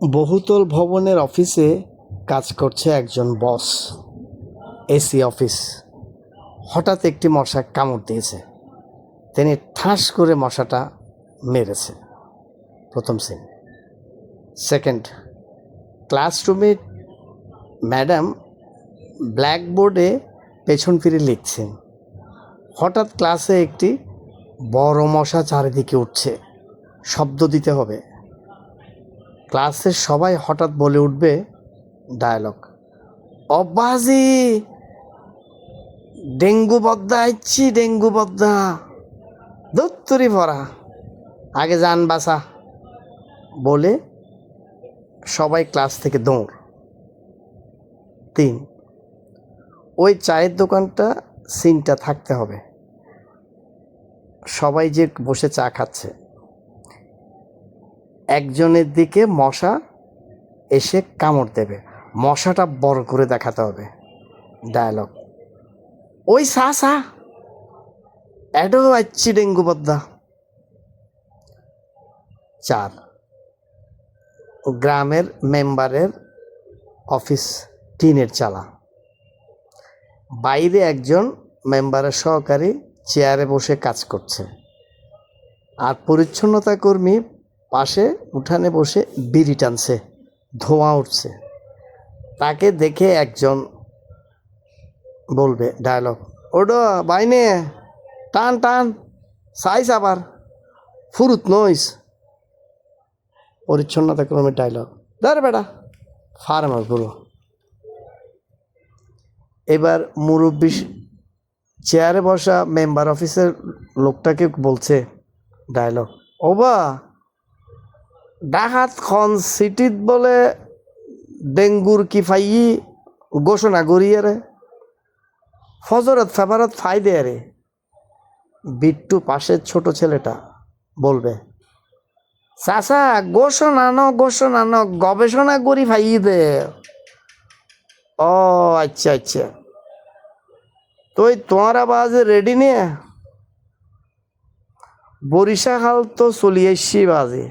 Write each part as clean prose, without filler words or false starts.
বহুতল ভবনের অফিসে কাজ করছে একজন বস। AC office. হঠাৎ একটি মশা কামড় দিয়েছে। তিনি ঠাস করে মশাটা মেরেছে। প্রথম সিন। সেকেন্ড, ক্লাসরুমে ম্যাডাম ব্ল্যাকবোর্ডে পেছন ফিরে লিখছেন। হঠাৎ ক্লাসে একটি বড় মশা চারিদিকে উঠছে। শব্দ দিতে হবে। ক্লাসের সবাই হঠাৎ বলে উঠবে ডায়লগ, অব্বাজি ডেঙ্গু বদ্দা আইছি, ডেঙ্গু বদ্দা দত্তরি ভরা, আগে যান বাসা বলে সবাই ক্লাস থেকে দৌড়। 3, ওই চায়ের দোকানটা সিনটা থাকতে হবে। সবাই যে বসে চা খাচ্ছে, একজনের দিকে মশা এসে কামড় দেবে, মশাটা বড় করে দেখাতে হবে। ডায়লগ, ওই সা সা এডো আচ্ছি ডেঙ্গু বদ্দা। 4, গ্রামের মেম্বারের অফিস টিনের চালা। বাইরে একজন মেম্বারের সহকারী চেয়ারে বসে কাজ করছে, আর পরিচ্ছন্নতা কর্মী পাশে উঠানে বসে বিড়ি টানছে, ধোঁয়া উঠছে। তাকে দেখে একজন বলবে ডায়লগ, ওডো বাইনে টান টান সাইজ আবার ফুরুত নইস। পরিচ্ছন্নতা কর্মীর ডায়লগ, ধর বেটা ফার্মার পুরো। এবার মুরব্বী চেয়ারে বসা মেম্বার অফিসের লোকটাকে বলছে ডায়লগ, ওবা ডাহাত খন সিটিত বলে ডেঙ্গুর কি ফাই ঘোষণা করিয়ে রে, ফজরত ফেভারত ফাই দে রে। বিট্টু পাশের ছোট ছেলেটা বলবে, চাচা ঘোষণা ন গবেষণা করি ফাই দে। ও আচ্ছা আচ্ছা, তুই তোমার আওয়াজ রেডি নিয়ে বরিশাখাল তো চলিয়ে এসছি বাজে।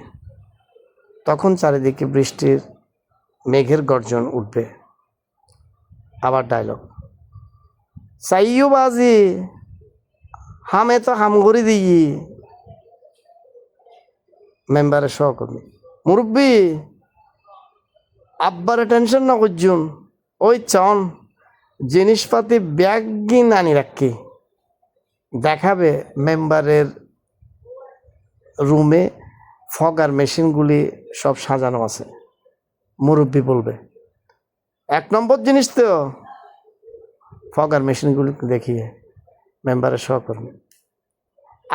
তখন চারিদিকে বৃষ্টির মেঘের গর্জন উঠবে। আবার ডায়লগ, চাইও বাজি হামে তো হাম করে দিই। মেম্বারের সহকর্মী, মুরব্বী আব্বারে টেনশন না করছুন, ওই চন জিনিসপাতি ব্যাগ গিন আনি রাখি। দেখাবে মেম্বারের রুমে ফগার মেশিনগুলি সব সাজানো আছে। মুরব্বী বলবে, 1 নম্বর জিনিস তো। ফগার মেশিনগুলি দেখিয়ে মেম্বারের সহকর্মী,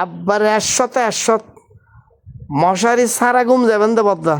আব্বারে 100 মশারি সারা ঘুম যাবেন তো বদ্দা।